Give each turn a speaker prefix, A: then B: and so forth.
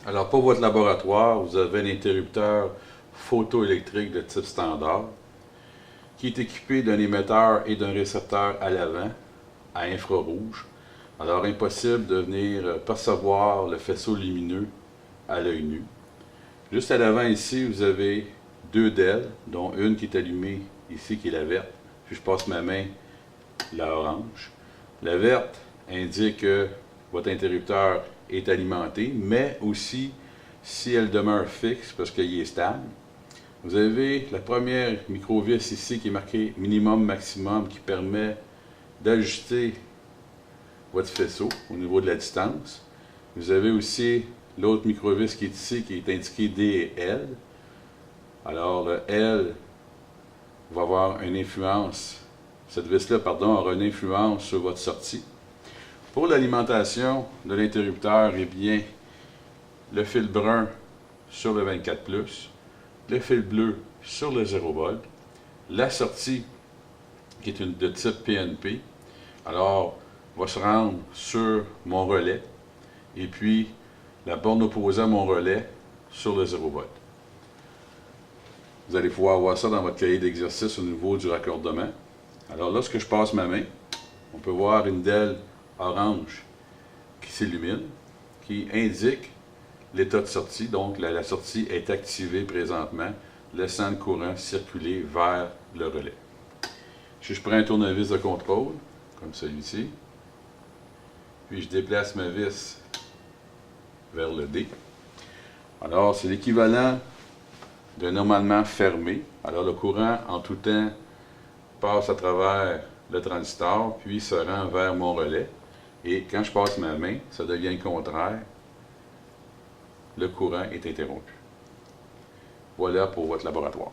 A: Alors, pour votre laboratoire, vous avez un interrupteur photoélectrique de type standard qui est équipé d'un émetteur et d'un récepteur à l'avant à infrarouge. Alors, impossible de venir percevoir le faisceau lumineux à l'œil nu. Juste à l'avant ici, vous avez deux DEL, dont une qui est allumée ici, qui est la verte. Puis je passe ma main, la orange. La verte indique que votre interrupteur est alimenté, mais aussi si elle demeure fixe parce qu'il est stable. Vous avez la première microvis ici qui est marquée minimum maximum qui permet d'ajuster votre faisceau au niveau de la distance. Vous avez aussi l'autre microvis qui est ici qui est indiqué D et L. Alors le L va avoir une influence, cette vis-là, pardon, aura une influence sur votre sortie. Pour l'alimentation de l'interrupteur, eh bien, le fil brun sur le 24+, le fil bleu sur le 0 V, la sortie qui est de type PNP, alors va se rendre sur mon relais, et puis la borne opposée à mon relais sur le 0 V. Vous allez pouvoir voir ça dans votre cahier d'exercice au niveau du raccordement. Alors lorsque je passe ma main, on peut voir une DEL orange qui s'illumine, qui indique l'état de sortie. Donc la sortie est activée présentement, laissant le courant circuler vers le relais. Si je prends un tournevis de contrôle, comme celui-ci, puis je déplace ma vis vers le D. Alors c'est l'équivalent de normalement fermé. Alors le courant en tout temps passe à travers le transistor, puis se rend vers mon relais. Et quand je passe ma main, ça devient le contraire. Le courant est interrompu. Voilà pour votre laboratoire.